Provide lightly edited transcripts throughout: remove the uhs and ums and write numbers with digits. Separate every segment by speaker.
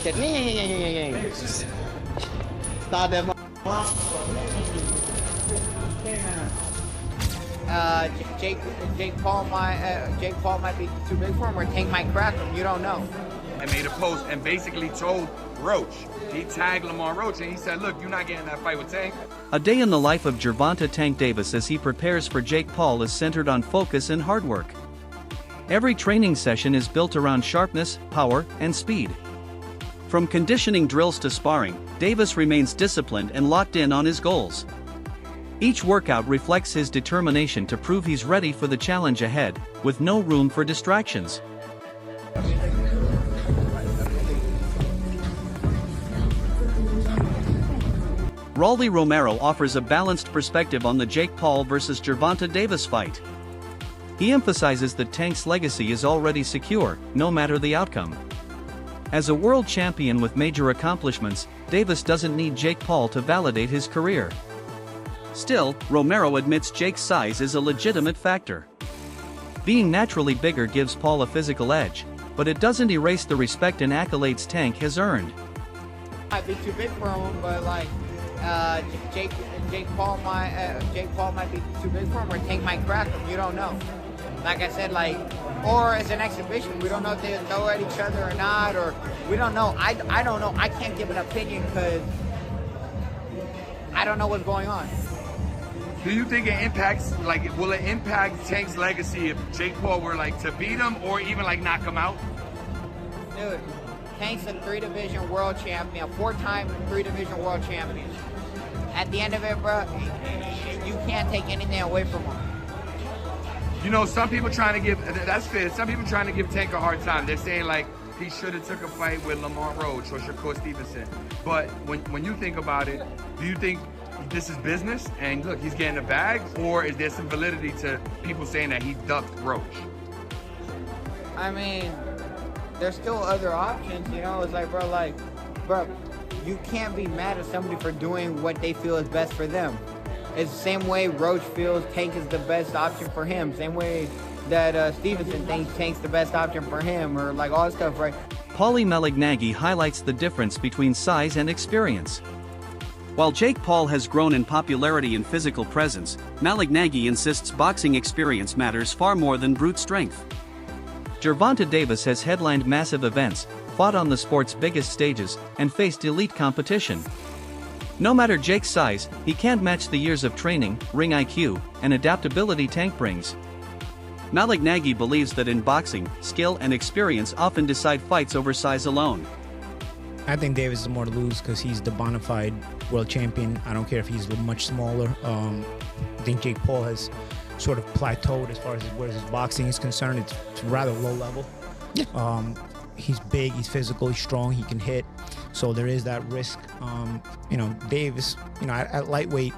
Speaker 1: that's it. Stop that. Jake Paul might be too big for him, or Tank might crack him. You don't know.
Speaker 2: I made a post and basically told Roach. He tagged Lamar Roach and he said, "Look, you're not getting that fight with Tank."
Speaker 3: A day in the life of Gervonta Tank Davis as he prepares for Jake Paul is centered on focus and hard work. Every training session is built around sharpness, power, and speed. From conditioning drills to sparring, Davis remains disciplined and locked in on his goals. Each workout reflects his determination to prove he's ready for the challenge ahead, with no room for distractions. Rolly Romero offers a balanced perspective on the Jake Paul vs. Gervonta Davis fight. He emphasizes that Tank's legacy is already secure, no matter the outcome. As a world champion with major accomplishments, Davis doesn't need Jake Paul to validate his career. Still, Romero admits Jake's size is a legitimate factor. Being naturally bigger gives Paul a physical edge, but it doesn't erase the respect and accolades Tank has earned.
Speaker 1: Might be too big for him, but like Jake Paul might be too big for him, or Tank might crack him. You don't know. Like I said, or as an exhibition, we don't know if they throw at each other or not, or we don't know. I don't know. I can't give an opinion because I don't know what's going on.
Speaker 2: Do you think it impacts, will it impact Tank's legacy if Jake Paul were to beat him or even knock him out?
Speaker 1: Dude, Tank's a 3-division world champion, a 4-time 3-division world champion. At the end of it, bro, you can't take anything away from him.
Speaker 2: You know, some people trying to give, that's fair, some people trying to give Tank a hard time. They're saying he should have took a fight with Lamar Roach or Shakur Stevenson. But when you think about it, do you think this is business and look, he's getting a bag, or is there some validity to people saying that he ducked Roach?
Speaker 1: I mean, there's still other options, you know. It's bro, you can't be mad at somebody for doing what they feel is best for them. It's the same way Roach feels Tank is the best option for him. Same way that Stevenson thinks Tank's the best option for him, or all that stuff, right?
Speaker 3: Paulie Malignaggi highlights the difference between size and experience. While Jake Paul has grown in popularity and physical presence, Malignaggi insists boxing experience matters far more than brute strength. Gervonta Davis has headlined massive events, fought on the sport's biggest stages, and faced elite competition. No matter Jake's size, he can't match the years of training, ring IQ, and adaptability Tank brings. Malignaggi believes that in boxing, skill and experience often decide fights over size alone.
Speaker 4: I think Davis is more to lose because he's the bona fide world champion. I don't care if he's much smaller. I think Jake Paul has sort of plateaued as far as where his boxing is concerned. It's rather low level. Yeah. He's big, he's physical, he's strong, he can hit. So there is that risk. Davis, at lightweight,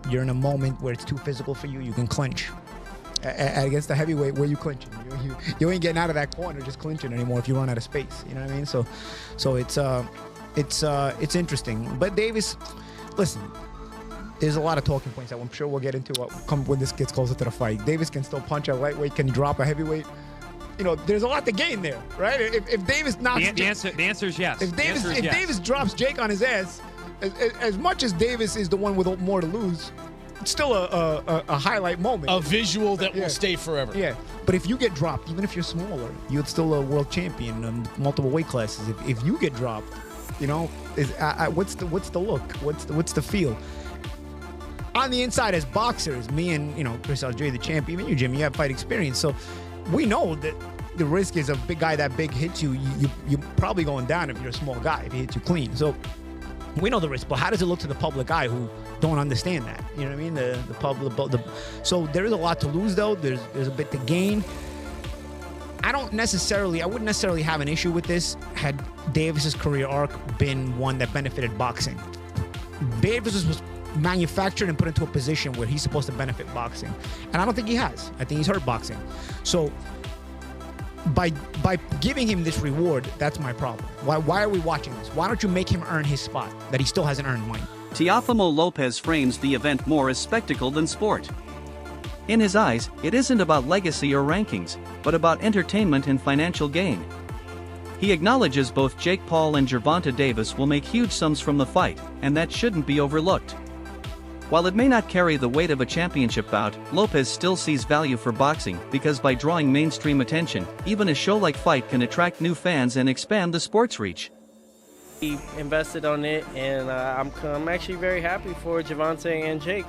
Speaker 4: you're in a moment where it's too physical for you. You can clinch. Against the heavyweight, where you clinching? You ain't getting out of that corner just clinching anymore if you run out of space. You know what I mean? So it's interesting. But Davis, listen, there's a lot of talking points that I'm sure we'll get into when this gets closer to the fight. Davis can still punch at lightweight. Can he drop a heavyweight? There's a lot to gain there, right? If Davis knocks
Speaker 5: the answer is yes.
Speaker 4: If Davis drops Jake on his ass, as much as Davis is the one with more to lose, it's still a highlight moment.
Speaker 6: A visual that will stay forever.
Speaker 4: Yeah, but if you get dropped, even if you're smaller, you're still a world champion in multiple weight classes. If you get dropped, what's the look? What's the feel? On the inside, as boxers, me and Chris Algieri, the champion, even you, Jim, you have fight experience, so we know that the risk is a big guy that big hits you. You're probably going down if you're a small guy, if he hits you clean. So we know the risk, but how does it look to the public eye who don't understand that? You know what I mean? The public. So there is a lot to lose, though. There's a bit to gain. I wouldn't necessarily have an issue with this had Davis's career arc been one that benefited boxing. Davis was manufactured and put into a position where he's supposed to benefit boxing, and I don't think he has. I think he's hurt boxing. So by giving him this reward, that's my problem. Why are we watching this? Why don't you make him earn his spot that he still hasn't earned mine?
Speaker 3: Teofimo Lopez frames the event more as spectacle than sport. In his eyes, it isn't about legacy or rankings, but about entertainment and financial gain. He acknowledges both Jake Paul and Gervonta Davis will make huge sums from the fight, and that shouldn't be overlooked. While it may not carry the weight of a championship bout, Lopez still sees value for boxing because by drawing mainstream attention, even a show like Fight can attract new fans and expand the sport's reach.
Speaker 5: He invested on it, and I'm actually very happy for Gervonta and Jake.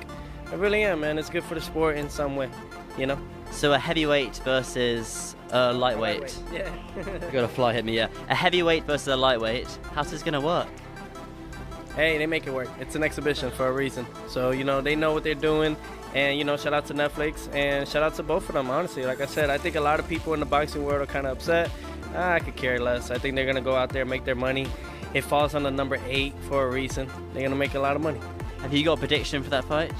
Speaker 5: I really am, man. It's good for the sport in some way, you know?
Speaker 7: So a heavyweight versus a lightweight.
Speaker 5: Yeah.
Speaker 7: You got a fly hit me, yeah. A heavyweight versus a lightweight. How's this gonna work?
Speaker 5: Hey, they make it work. It's an exhibition for a reason. So, you know, they know what they're doing. And, you know, shout out to Netflix and shout out to both of them, honestly. Like I said, I think a lot of people in the boxing world are kind of upset. I could care less. I think they're going to go out there and make their money. It falls on the number 8 for a reason. They're going to make a lot of money.
Speaker 7: Have you got a prediction for that fight?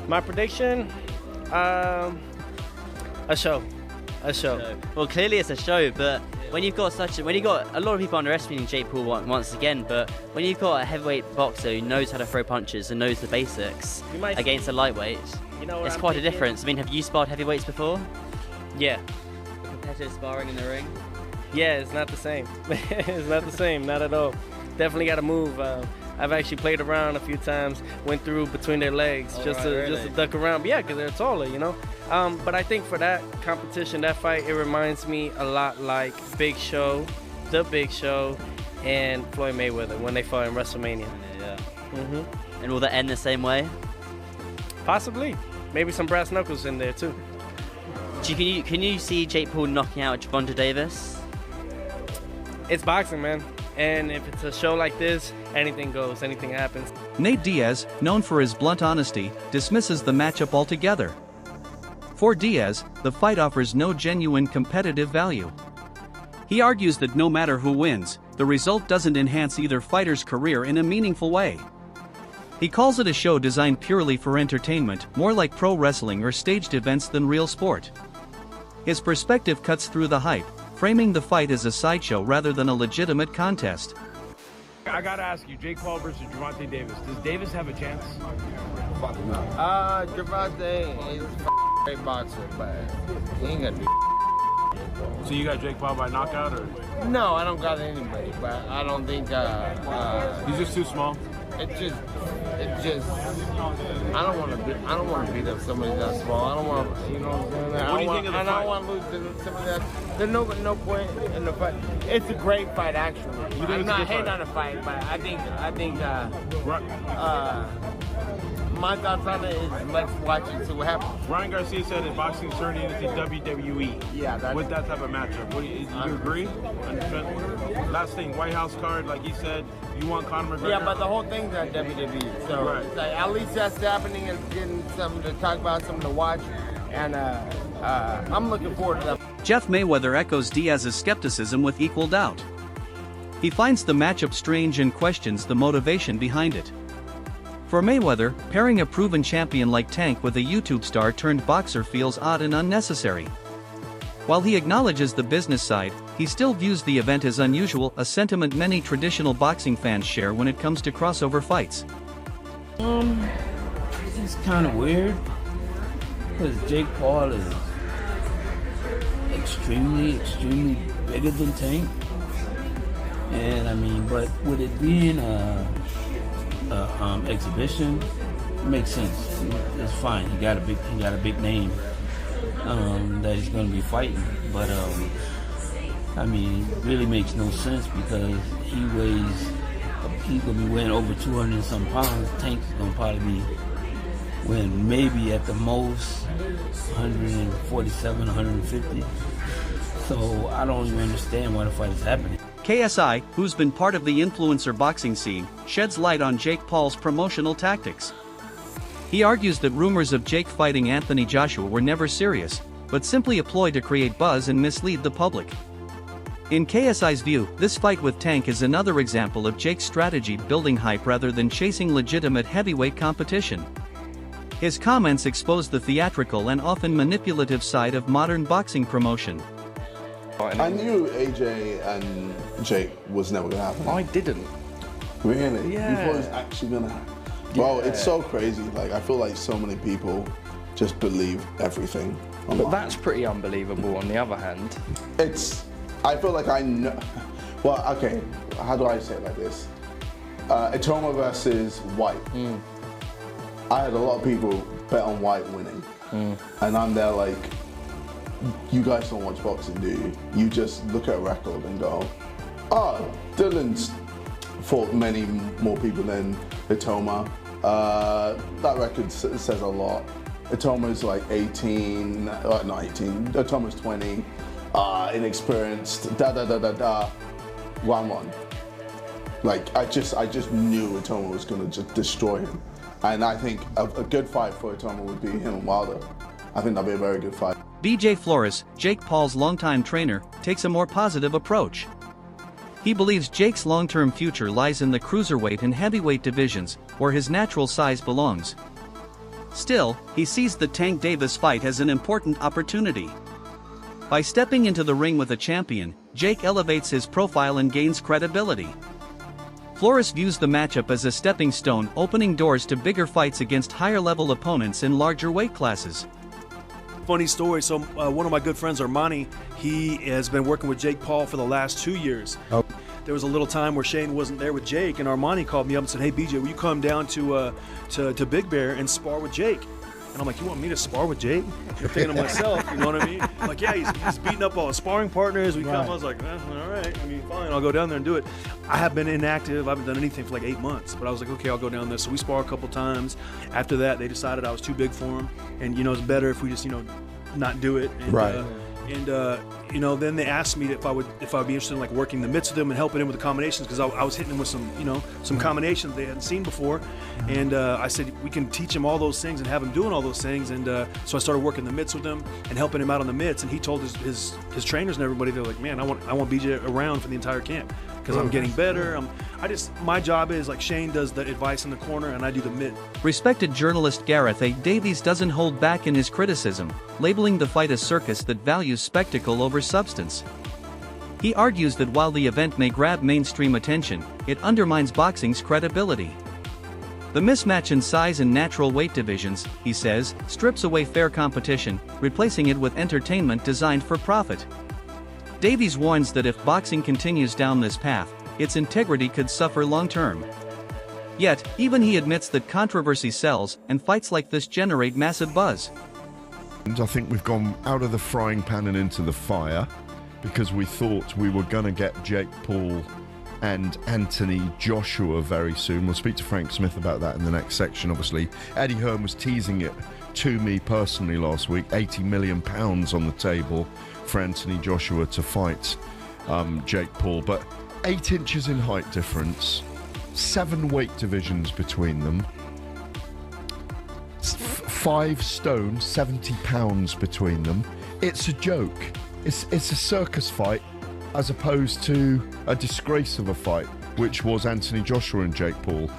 Speaker 5: My prediction? A show.
Speaker 7: Well, clearly it's a show, but when you've got a lot of people underestimating Jake Paul once again, but when you've got a heavyweight boxer who knows how to throw punches and knows the basics against a lightweight, it's quite a difference. I mean, have you sparred heavyweights before?
Speaker 5: Yeah.
Speaker 7: Competitive sparring in the ring?
Speaker 5: Yeah, it's not the same. It's not the same, not at all. Definitely got to move. I've actually played around a few times, went through between their legs just to duck around. But yeah, because they're taller, you know. But I think for that competition, that fight, it reminds me a lot like The Big Show, and Floyd Mayweather when they fought in WrestleMania.
Speaker 7: Yeah. And will that end the same way?
Speaker 5: Possibly. Maybe some brass knuckles in there too.
Speaker 7: Can you see Jake Paul knocking out Gervonta Davis?
Speaker 5: It's boxing, man. And if it's a show like this, anything goes, anything happens.
Speaker 3: Nate Diaz, known for his blunt honesty, dismisses the matchup altogether. For Diaz, the fight offers no genuine competitive value. He argues that no matter who wins, the result doesn't enhance either fighter's career in a meaningful way. He calls it a show designed purely for entertainment, more like pro wrestling or staged events than real sport. His perspective cuts through the hype, framing the fight as a sideshow rather than a legitimate contest.
Speaker 8: I gotta ask you, Jake Paul versus Gervonta Davis. Does Davis have a chance?
Speaker 1: Gervonta is a great boxer, but he ain't gonna do.
Speaker 8: So you got Jake Paul by knockout, or?
Speaker 1: No, I don't got anybody, but I don't think.
Speaker 8: He's just too small.
Speaker 1: It just. I don't want to beat up somebody that small. I don't want to, you know what I'm saying?
Speaker 8: What do you think of the fight?
Speaker 1: I don't want to lose to somebody that. There's no point in the fight. It's a great fight, actually. I'm not hating on the fight, but I think. My thoughts on it is let's watch it, see what happens.
Speaker 8: Ryan Garcia said that boxing is turning into WWE.
Speaker 1: Yeah,
Speaker 8: with that type of matchup. Do you agree? Last thing, White House card, like he said, you want Conor McGregor?
Speaker 1: Yeah, but the whole thing's on WWE. So it's like, at least that's happening and getting something to talk about, something to watch. And I'm looking forward to that.
Speaker 3: Jeff Mayweather echoes Diaz's skepticism with equal doubt. He finds the matchup strange and questions the motivation behind it. For Mayweather, pairing a proven champion like Tank with a YouTube star turned boxer feels odd and unnecessary. While he acknowledges the business side, he still views the event as unusual, a sentiment many traditional boxing fans share when it comes to crossover fights.
Speaker 9: It's kind of weird, because Jake Paul is extremely bigger than Tank. And I mean, but with it being exhibition, it makes sense. It's fine. He got a big name that he's going to be fighting. But I mean, it really makes no sense because he's going to be weighing over 200 and some pounds. Tank's going to probably be weighing maybe at the most 147, 150. So I don't even understand why the fight is happening.
Speaker 3: KSI, who's been part of the influencer boxing scene, sheds light on Jake Paul's promotional tactics. He argues that rumors of Jake fighting Anthony Joshua were never serious, but simply a ploy to create buzz and mislead the public. In KSI's view, this fight with Tank is another example of Jake's strategy building hype rather than chasing legitimate heavyweight competition. His comments expose the theatrical and often manipulative side of modern boxing promotion.
Speaker 10: I knew AJ and Jake was never going to happen.
Speaker 2: I didn't.
Speaker 10: Really?
Speaker 2: Yeah.
Speaker 10: You thought it was actually going to happen? Well, it's so crazy. Like, I feel like so many people just believe everything online.
Speaker 2: But that's pretty unbelievable on the other hand.
Speaker 10: It's I feel like I know. Well, okay. How do I say it like this? Itoma versus White. I had a lot of people bet on White winning, and I'm there like, you guys don't watch boxing, do you? You just look at a record and go, oh, Dylan's fought many more people than Itoma. That record says a lot. Itoma's like 18, not 18, Itoma's 20, inexperienced, round one. Like, I just knew Itoma was gonna just destroy him. And I think a good fight for Itoma would be him and Wilder. I think that'd be a very good fight.
Speaker 3: BJ Flores, Jake Paul's longtime trainer, takes a more positive approach. He believes Jake's long-term future lies in the cruiserweight and heavyweight divisions, where his natural size belongs. Still, he sees the Tank Davis fight as an important opportunity. By stepping into the ring with a champion, Jake elevates his profile and gains credibility. Flores views the matchup as a stepping stone, opening doors to bigger fights against higher-level opponents in larger weight classes.
Speaker 11: Funny story, so one of my good friends, Armani, he has been working with Jake Paul for the last 2 years. Oh. There was a little time where Shane wasn't there with Jake, and Armani called me up and said, hey BJ, will you come down to Big Bear and spar with Jake? And I'm like, you want me to spar with Jake? I'm thinking to myself, you know what I mean? Like, yeah, he's beating up all his sparring partners. We come, I was like, all right, I mean, fine, I'll go down there and do it. I have been inactive. I haven't done anything for like 8 months. But I was like, okay, I'll go down there. So we spar a couple times. After that, they decided I was too big for him. And, it's better if we just, not do it. And, then they asked me if I would be interested in like working the mitts with them and helping him with the combinations, because I was hitting him with some combinations they hadn't seen before. And I said, we can teach him all those things and have him doing all those things. And so I started working the mitts with him and helping him out on the mitts. And he told his trainers and everybody, they're like, man, I want BJ around for the entire camp, because I'm getting better. My job is like Shane does the advice in the corner and I do the mitt.
Speaker 3: Respected journalist Gareth A. Davies doesn't hold back in his criticism, labeling the fight a circus that values spectacle over substance. He argues that while the event may grab mainstream attention, it undermines boxing's credibility. The mismatch in size and natural weight divisions, he says, strips away fair competition, replacing it with entertainment designed for profit. Davies warns that if boxing continues down this path, its integrity could suffer long-term. Yet, even he admits that controversy sells, and fights like this generate massive buzz.
Speaker 12: I think we've gone out of the frying pan and into the fire, because we thought we were going to get Jake Paul and Anthony Joshua very soon. We'll speak to Frank Smith about that in the next section, obviously. Eddie Hearn was teasing it to me personally last week, £80 million on the table for Anthony Joshua to fight Jake Paul. But 8 inches in height difference, 7 weight divisions between them, 5 stone, 70 pounds between them. It's a joke. It's a circus fight, as opposed to a disgrace of a fight, which was Anthony Joshua and Jake Paul.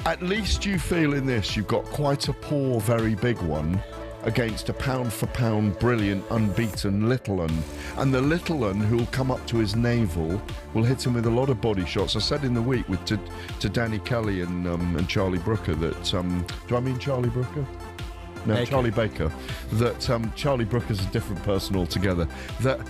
Speaker 12: At least you feel in this you've got quite a poor, very big one against a pound-for-pound, brilliant, unbeaten little un. And the little un who'll come up to his navel will hit him with a lot of body shots. I said in the week to Danny Kelly and Charlie Brooker that, do I mean Charlie Brooker? No, Baker. Charlie Baker. That Charlie Brooker's a different person altogether. That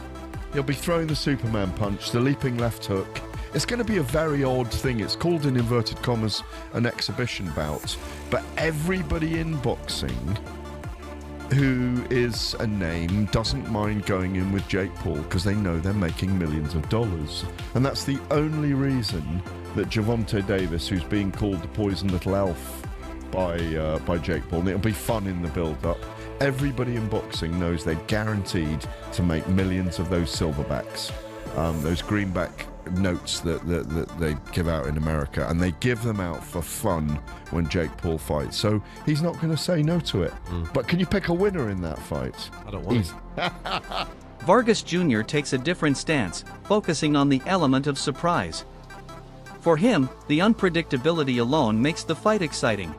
Speaker 12: he'll be throwing the Superman punch, the leaping left hook. It's going to be a very odd thing. It's called, in inverted commas, an exhibition bout. But everybody in boxing who is a name doesn't mind going in with Jake Paul, because they know they're making millions of dollars. And that's the only reason that Gervonta Davis, who's being called the poison little elf by Jake Paul, and it'll be fun in the build-up. Everybody in boxing knows they're guaranteed to make millions of those silverbacks, those greenback notes that they give out in America, and they give them out for fun when Jake Paul fights. So he's not going to say no to it. But can you pick a winner in that fight?
Speaker 6: I don't want to.
Speaker 3: Vargas Jr. takes a different stance, focusing on the element of surprise. For him, the unpredictability alone makes the fight exciting.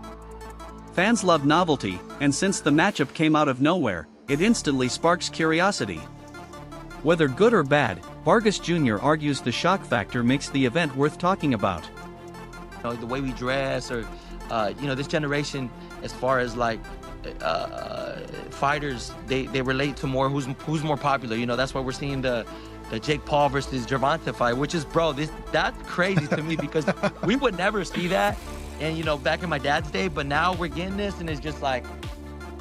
Speaker 3: Fans love novelty, and since the matchup came out of nowhere, it instantly sparks curiosity. Whether good or bad, Vargas Jr. argues the shock factor makes the event worth talking about.
Speaker 13: The way we dress, or this generation, as far as like fighters, they relate to more who's more popular. That's why we're seeing the the Jake Paul versus Gervonta fight, which is, bro, that's crazy to me because we would never see that. And, you know, back in my dad's day, but now we're getting this and it's just like,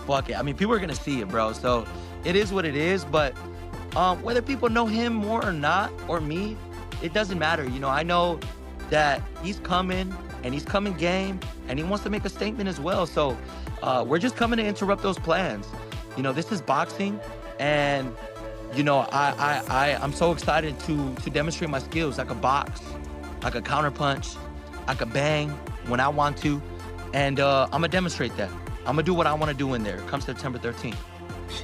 Speaker 13: fuck it. I mean, people are going to see it, bro. So it is what it is. But whether people know him more or not, or me, it doesn't matter. You know, I know that he's coming and he's coming game and he wants to make a statement as well. So we're just coming to interrupt those plans. You know, this is boxing, and you know, I'm so excited to demonstrate my skills. I could box, I could counterpunch, I could bang when I want to, and I'm gonna demonstrate that. I'm gonna do what I want to do in there. Come September 13th.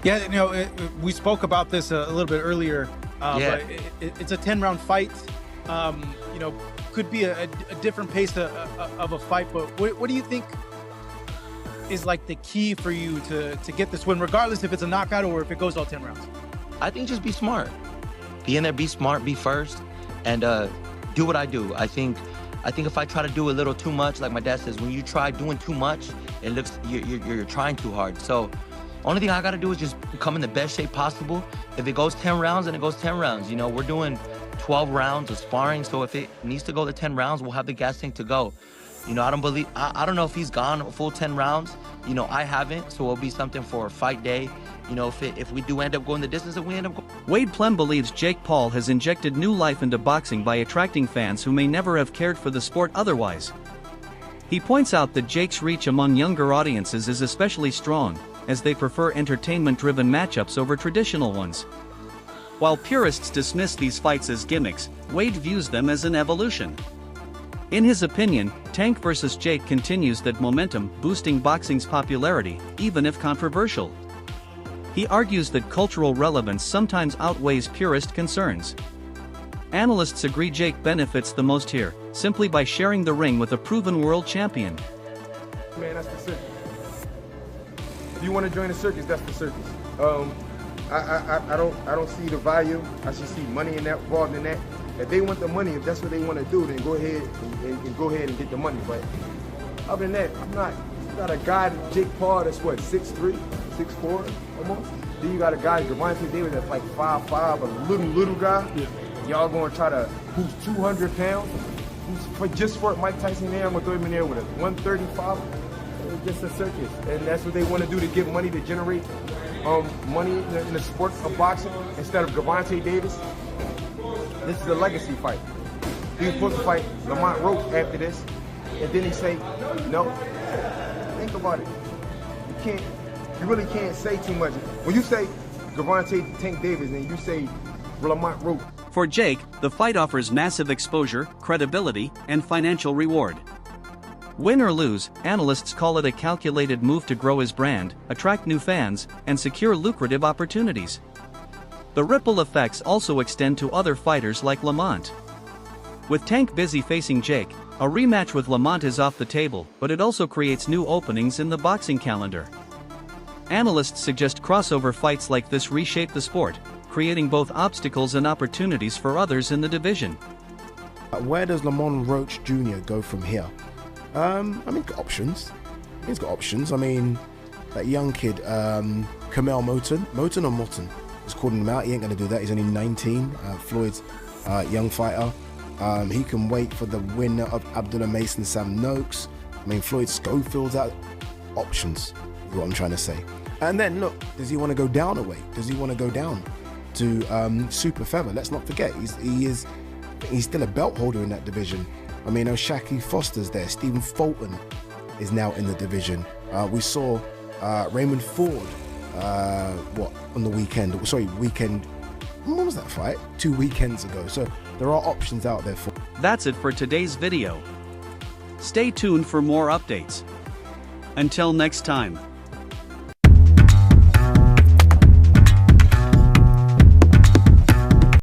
Speaker 14: Yeah, you know, we spoke about this a little bit earlier.
Speaker 13: Yeah.
Speaker 14: But it's a 10-round fight. You know, could be a different pace of a fight. But what do you think is like the key for you to get this win, regardless if it's a knockout or if it goes all 10 rounds?
Speaker 13: I think just be smart. Be in there, be smart, be first, and do what I do. I think if I try to do a little too much, like my dad says, when you try doing too much, it looks you're trying too hard. So only thing I gotta do is just come in the best shape possible. If it goes 10 rounds, then it goes 10 rounds. You know, we're doing 12 rounds of sparring, so if it needs to go to 10 rounds, we'll have the gas tank to go. You know, I don't know if he's gone a full 10 rounds. You know, I haven't, so it'll be something for fight day. You know, if we do end up going the distance that we end up going.
Speaker 3: Wade Plem believes Jake Paul has injected new life into boxing by attracting fans who may never have cared for the sport otherwise. He points out that Jake's reach among younger audiences is especially strong, as they prefer entertainment-driven matchups over traditional ones. While purists dismiss these fights as gimmicks, Wade views them as an evolution. In his opinion, Tank vs. Jake continues that momentum, boosting boxing's popularity, even if controversial. He argues that cultural relevance sometimes outweighs purist concerns. Analysts agree Jake benefits the most here, simply by sharing the ring with a proven world champion.
Speaker 2: Man, that's the circus. If you want to join the circus, that's the circus. I don't see the value. I should see money involved in that. If they want the money, if that's what they want to do, then go ahead and go ahead and get the money. But other than that, I'm not. You got a guy, Jake Paul, that's what, 6'3", 6'4", almost. Then you got a guy, Gervonta Davis, that's like 5'5", a little guy. Yeah. Y'all gonna try to, who's 200 pounds? Just for Mike Tyson there, I'm gonna throw him in there with a 135. It's just a circus, and that's what they want to do to get money, to generate money in the sport of boxing instead of Gervonta Davis. This is a legacy fight. He was supposed to fight Lamont Roach after this, and then he say, no. Think about it. You really can't say too much. When you say Gervonta Tank Davis and you say Lamont Roach.
Speaker 3: For Jake, the fight offers massive exposure, credibility, and financial reward. Win or lose, analysts call it a calculated move to grow his brand, attract new fans, and secure lucrative opportunities. The ripple effects also extend to other fighters like Lamont. With Tank busy facing Jake, a rematch with Lamont is off the table, but it also creates new openings in the boxing calendar. Analysts suggest crossover fights like this reshape the sport, creating both obstacles and opportunities for others in the division.
Speaker 6: Where does Lamont Roach Jr. go from here? I mean, options. He's got options. I mean, that young kid, Kamel Moton or Moton, is calling him out. He ain't going to do that. He's only 19. Floyd's young fighter. He can wait for the winner of Abdullah Mason, Sam Noakes. I mean, Floyd Schofield's out. Options is what I'm trying to say. And then, look, does he want to go down a weight? Does he want to go down to super feather? Let's not forget, he's still a belt holder in that division. I mean, Shaki Foster's there. Stephen Fulton is now in the division. We saw Raymond Ford, on the weekend? Sorry, weekend. When was that fight? 2 weekends ago. So there are options out there for.
Speaker 3: That's it for today's video. Stay tuned for more updates. Until next time.